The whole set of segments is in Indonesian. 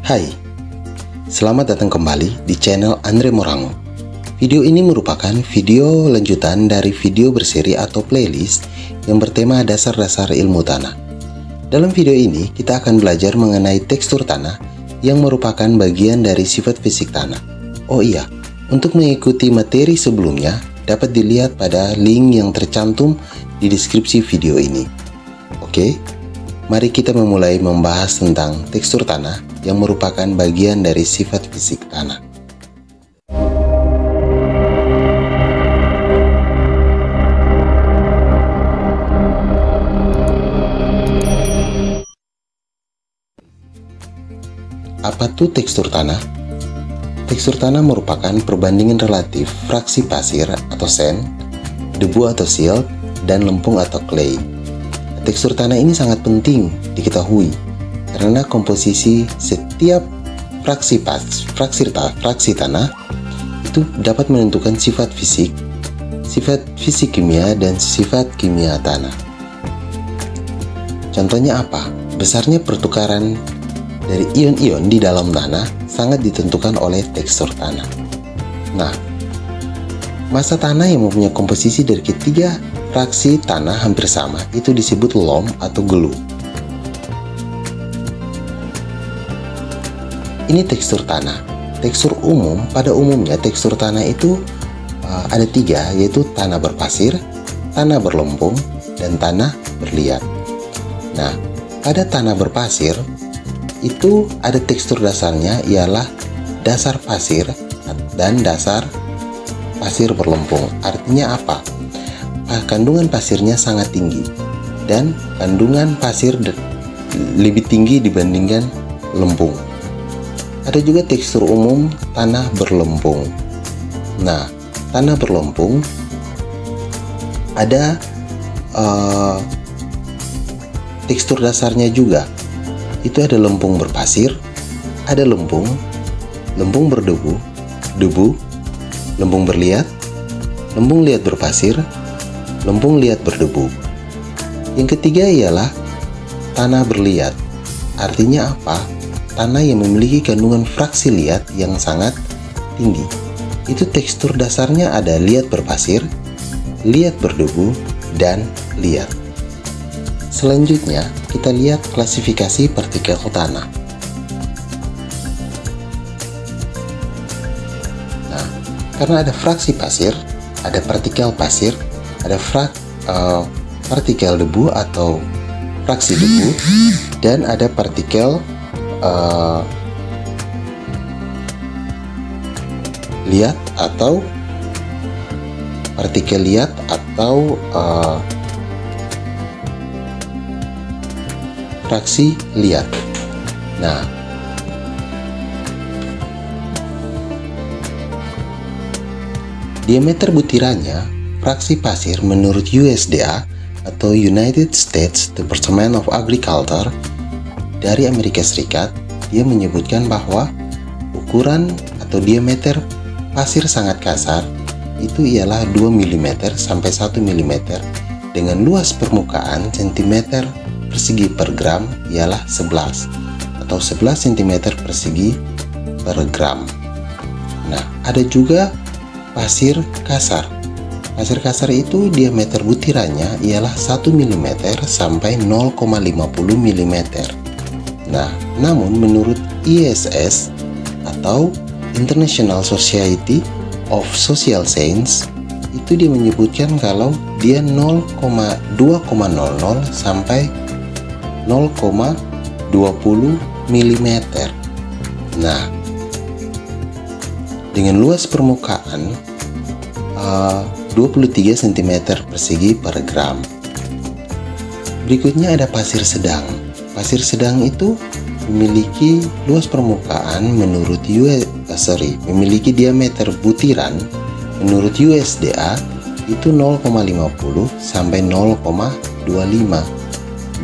Hai, selamat datang kembali di channel Andre Morango. Video ini merupakan video lanjutan dari video berseri atau playlist yang bertema dasar-dasar ilmu tanah. Dalam video ini, kita akan belajar mengenai tekstur tanah yang merupakan bagian dari sifat fisik tanah. Oh iya, untuk mengikuti materi sebelumnya, dapat dilihat pada link yang tercantum di deskripsi video ini. Oke, mari kita memulai membahas tentang tekstur tanah yang merupakan bagian dari sifat fisik tanah. Apa tuh tekstur tanah? Tekstur tanah merupakan perbandingan relatif fraksi pasir atau sand, debu atau silt, dan lempung atau clay. Tekstur tanah ini sangat penting diketahui karena komposisi setiap fraksi tanah itu dapat menentukan sifat fisik kimia dan sifat kimia tanah. Contohnya apa? Besarnya pertukaran dari ion-ion di dalam tanah sangat ditentukan oleh tekstur tanah. Nah, massa tanah yang mempunyai komposisi dari ketiga fraksi tanah hampir sama itu disebut loam atau glue. Ini tekstur tanah. Tekstur umum, pada umumnya tekstur tanah itu ada tiga, yaitu tanah berpasir, tanah berlumpung, dan tanah berliat. Nah, pada tanah berpasir itu ada tekstur dasarnya ialah dasar pasir dan dasar pasir berlumpung. Artinya apa? Kandungan pasirnya sangat tinggi dan kandungan pasir lebih tinggi dibandingkan lempung. Ada juga tekstur umum tanah berlumpung. Nah, tanah berlumpung ada tekstur dasarnya juga. Itu ada lempung berpasir, ada lempung berdebu, lempung berliat, lempung liat berpasir, lempung liat berdebu. Yang ketiga ialah tanah berliat. Artinya apa? Tanah yang memiliki kandungan fraksi liat yang sangat tinggi. Itu tekstur dasarnya ada liat berpasir, liat berdebu, dan liat. Selanjutnya, kita lihat klasifikasi partikel tanah. Nah, karena ada fraksi pasir, ada partikel pasir, ada partikel debu atau fraksi debu, dan ada partikel liat atau partikel liat atau fraksi liat. Nah, diameter butirannya fraksi pasir menurut USDA atau United States Department of Agriculture dari Amerika Serikat, dia menyebutkan bahwa ukuran atau diameter pasir sangat kasar itu ialah 2 mm sampai 1 mm dengan luas permukaan cm persegi per gram ialah 11 atau 11 cm persegi per gram. Nah, ada juga pasir kasar. Pasir kasar itu diameter butirannya ialah 1 mm sampai 0,50 mm. Nah, namun menurut ISS atau International Society of Social Science itu dia menyebutkan kalau dia 2,00 sampai 0,20 mm. Nah, dengan luas permukaan 23 cm persegi per gram. Berikutnya ada pasir sedang. Pasir sedang itu memiliki luas permukaan memiliki diameter butiran menurut USDA itu 0,50 sampai 0,25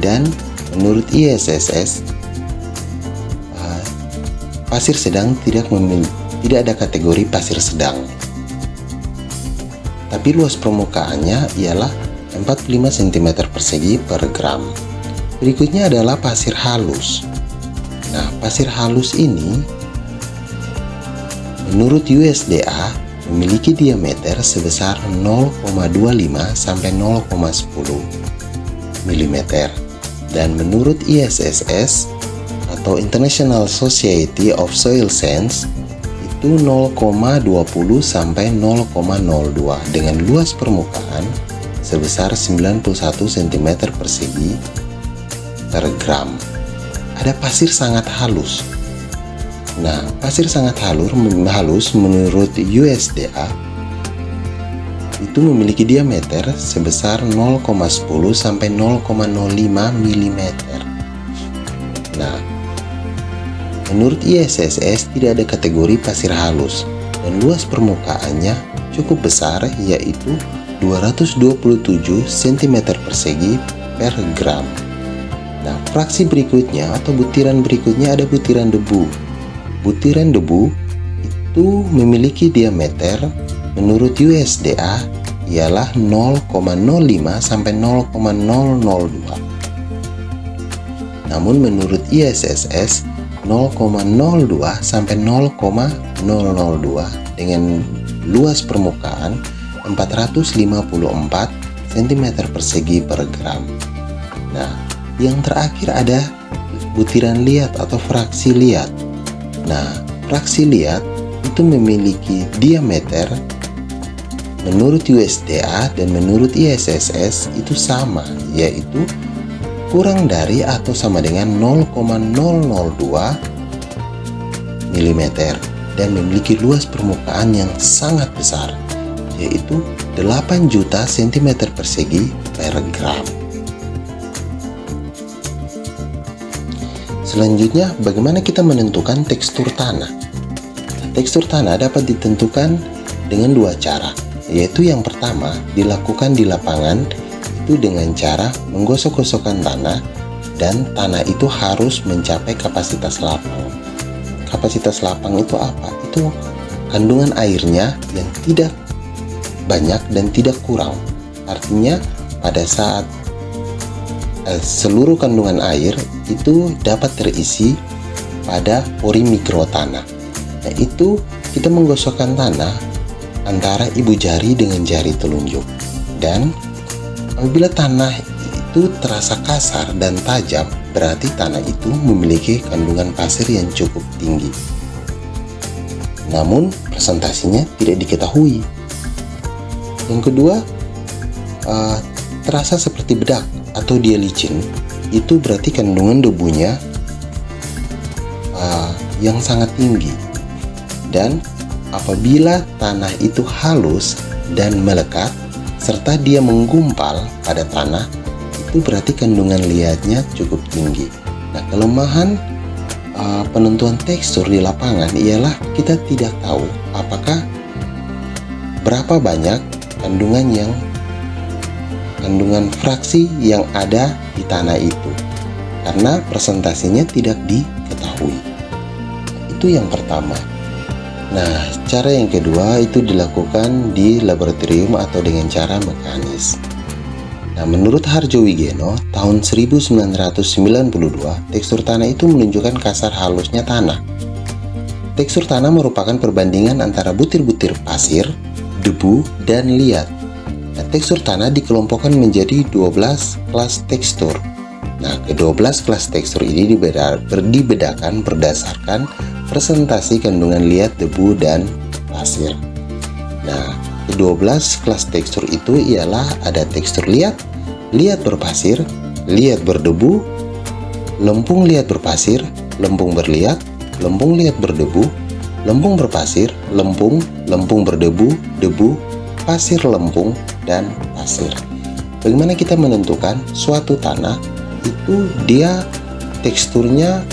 dan menurut ISS pasir sedang tidak ada kategori pasir sedang, tapi luas permukaannya ialah 45 cm persegi per gram. Berikutnya adalah pasir halus. Nah, pasir halus ini menurut USDA memiliki diameter sebesar 0,25 sampai 0,10 mm dan menurut ISSS atau International Society of Soil Science itu 0,20 sampai 0,02 dengan luas permukaan sebesar 91 cm persegi per gram. Ada pasir sangat halus. Nah, pasir sangat halus menurut USDA itu memiliki diameter sebesar 0,10 sampai 0,05 mm. Nah, menurut ISSS tidak ada kategori pasir halus dan luas permukaannya cukup besar, yaitu 227 cm persegi per gram. Nah, fraksi berikutnya atau butiran berikutnya ada butiran debu. Butiran debu itu memiliki diameter menurut USDA ialah 0,05 sampai 0,002. Namun menurut ISSS 0,02 sampai 0,002 dengan luas permukaan 454 cm persegi per gram. Nah, yang terakhir ada butiran liat atau fraksi liat. Nah, fraksi liat itu memiliki diameter menurut USDA dan menurut ISSS itu sama, yaitu kurang dari atau sama dengan 0,002 mm dan memiliki luas permukaan yang sangat besar, yaitu 8 juta cm persegi per gram. Selanjutnya, bagaimana kita menentukan tekstur tanah? Tekstur tanah dapat ditentukan dengan dua cara, yaitu yang pertama dilakukan di lapangan itu dengan cara menggosok-gosokkan tanah, dan tanah itu harus mencapai kapasitas lapang. Kapasitas lapang itu apa? Itu kandungan airnya yang tidak banyak dan tidak kurang. Artinya pada saat seluruh kandungan air itu dapat terisi pada pori mikro tanah. Nah, itu kita menggosokkan tanah antara ibu jari dengan jari telunjuk. Dan apabila tanah itu terasa kasar dan tajam, berarti tanah itu memiliki kandungan pasir yang cukup tinggi. Namun presentasinya tidak diketahui. Yang kedua, terasa seperti bedak atau dia licin, itu berarti kandungan debunya yang sangat tinggi. Dan apabila tanah itu halus dan melekat serta dia menggumpal pada tanah, itu berarti kandungan liatnya cukup tinggi. Nah, kelemahan penentuan tekstur di lapangan ialah kita tidak tahu apakah berapa banyak kandungan fraksi yang ada di tanah itu, karena presentasinya tidak diketahui. Itu yang pertama. Nah, cara yang kedua itu dilakukan di laboratorium atau dengan cara mekanis. Nah, menurut Harjowigeno tahun 1992, tekstur tanah itu menunjukkan kasar halusnya tanah. Tekstur tanah merupakan perbandingan antara butir-butir pasir, debu, dan liat. Nah, tekstur tanah dikelompokkan menjadi 12 kelas tekstur. Nah, ke-12 kelas tekstur ini dibedakan berdasarkan presentasi kandungan liat, debu, dan pasir. Nah, ke-12 kelas tekstur itu ialah ada tekstur liat, liat berpasir, liat berdebu, lempung liat berpasir, lempung berliat, lempung liat berdebu, lempung berpasir, lempung, lempung berdebu, debu, pasir lempung, dan pasir. Bagaimana kita menentukan suatu tanah itu dia teksturnya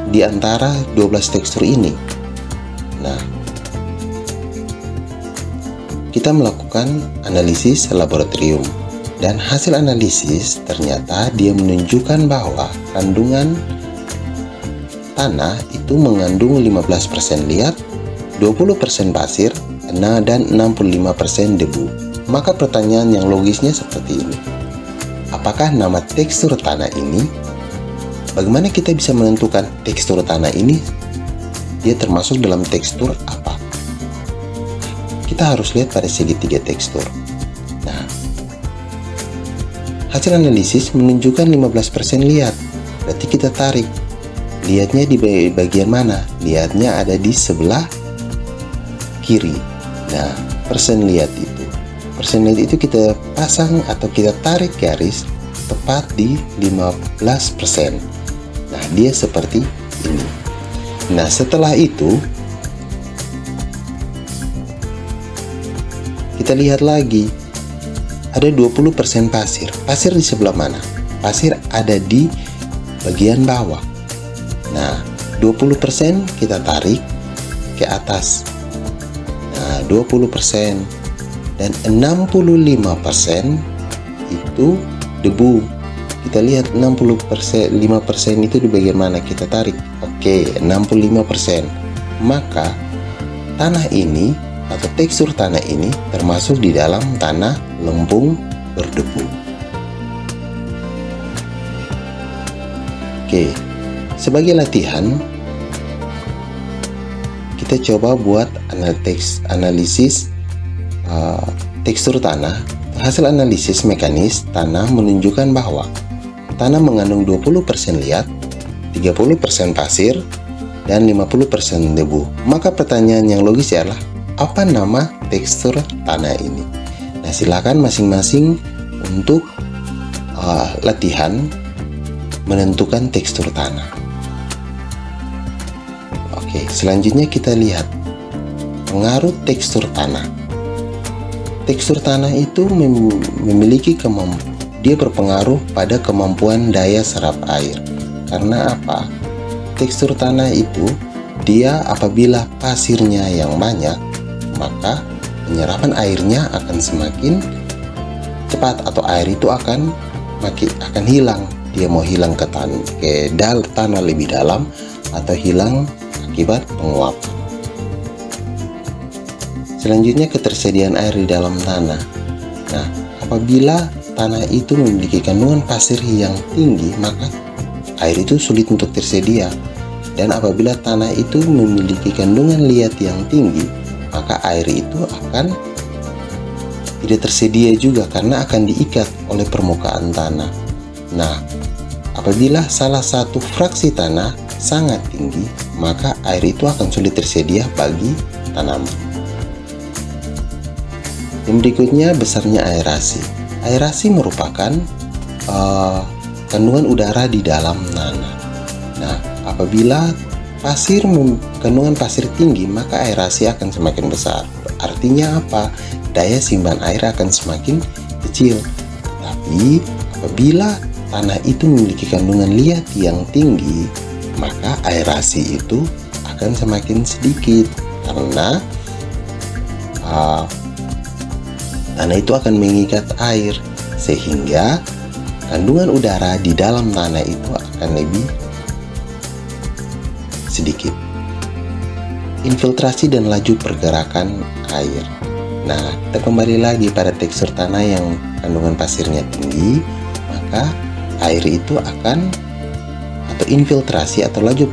di antara 12 tekstur ini? Nah, kita melakukan analisis laboratorium, dan hasil analisis ternyata dia menunjukkan bahwa kandungan tanah itu mengandung 15% liat, 20% pasir, dan 65% debu. Maka pertanyaan yang logisnya seperti ini: apakah nama tekstur tanah ini bagaimana kita bisa menentukan tekstur tanah ini dia termasuk dalam tekstur apa? Kita harus lihat pada segitiga tekstur. Nah, hasil analisis menunjukkan 15% liat. Berarti kita tarik. Liatnya di bagian mana? Liatnya ada di sebelah kiri. Nah, persen liat itu. Persen liat itu kita pasang atau kita tarik garis tepat di 15%. Nah, dia seperti ini. Nah, setelah itu kita lihat lagi ada 20% pasir. Pasir di sebelah mana? Pasir ada di bagian bawah. Nah, 20% kita tarik ke atas. Nah, 20% dan 65% itu debu. Kita lihat 5% itu di bagian mana kita tarik. Oke, 65%. Maka tanah ini atau tekstur tanah ini termasuk di dalam tanah lempung berdebu. Oke, sebagai latihan kita coba buat analisis tekstur tanah. Hasil analisis mekanis tanah menunjukkan bahwa tanah mengandung 20% liat, 30% pasir, dan 50% debu. Maka pertanyaan yang logis adalah, apa nama tekstur tanah ini? Nah, silakan masing-masing untuk latihan menentukan tekstur tanah. Oke, selanjutnya kita lihat pengaruh tekstur tanah. Tekstur tanah itu memiliki dia berpengaruh pada kemampuan daya serap air. Karena apa? Tekstur tanah itu dia apabila pasirnya yang banyak, maka penyerapan airnya akan semakin cepat atau air itu akan hilang. Dia mau hilang ke tanah lebih dalam atau hilang akibat penguapan. Selanjutnya ketersediaan air di dalam tanah. Nah, apabila tanah itu memiliki kandungan pasir yang tinggi, maka air itu sulit untuk tersedia. Dan apabila tanah itu memiliki kandungan liat yang tinggi, maka air itu akan tidak tersedia juga karena akan diikat oleh permukaan tanah. Nah, apabila salah satu fraksi tanah sangat tinggi, maka air itu akan sulit tersedia bagi tanaman. Yang berikutnya besarnya aerasi. Aerasi merupakan kandungan udara di dalam tanah. Nah, apabila kandungan pasir tinggi, maka aerasi akan semakin besar. Artinya apa? Daya simpan air akan semakin kecil. Tapi apabila tanah itu memiliki kandungan liat yang tinggi, maka aerasi itu akan semakin sedikit karena tanah itu akan mengikat air sehingga kandungan udara di dalam tanah itu akan lebih sedikit. Infiltrasi dan laju pergerakan air. Nah, kita kembali lagi pada tekstur tanah yang kandungan pasirnya tinggi, maka air itu akan atau infiltrasi atau laju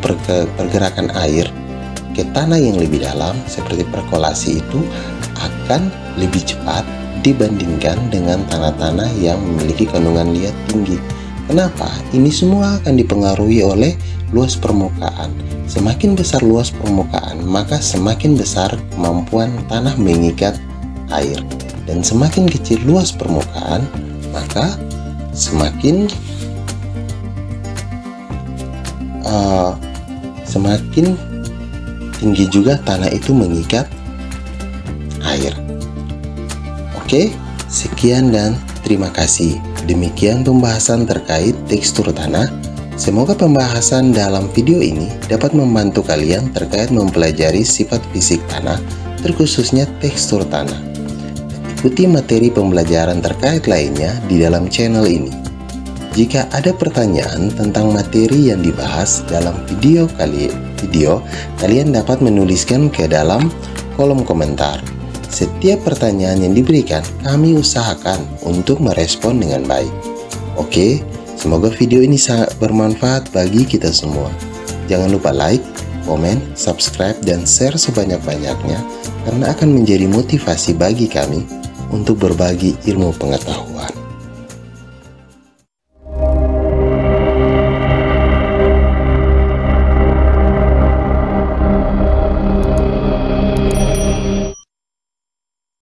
pergerakan air ke tanah yang lebih dalam seperti perkolasi itu akan lebih cepat dibandingkan dengan tanah-tanah yang memiliki kandungan liat tinggi. Kenapa? Ini semua akan dipengaruhi oleh luas permukaan. Semakin besar luas permukaan, maka semakin besar kemampuan tanah mengikat air. Dan semakin kecil luas permukaan, maka semakin tinggi juga tanah itu mengikat air. Oke, sekian dan terima kasih. Demikian pembahasan terkait tekstur tanah. Semoga pembahasan dalam video ini dapat membantu kalian terkait mempelajari sifat fisik tanah, terkhususnya tekstur tanah. Ikuti materi pembelajaran terkait lainnya di dalam channel ini. Jika ada pertanyaan tentang materi yang dibahas dalam video, kalian dapat menuliskan ke dalam kolom komentar. Setiap pertanyaan yang diberikan, kami usahakan untuk merespon dengan baik. Oke, Semoga video ini sangat bermanfaat bagi kita semua. Jangan lupa like, komen, subscribe, dan share sebanyak-banyaknya karena akan menjadi motivasi bagi kami untuk berbagi ilmu pengetahuan.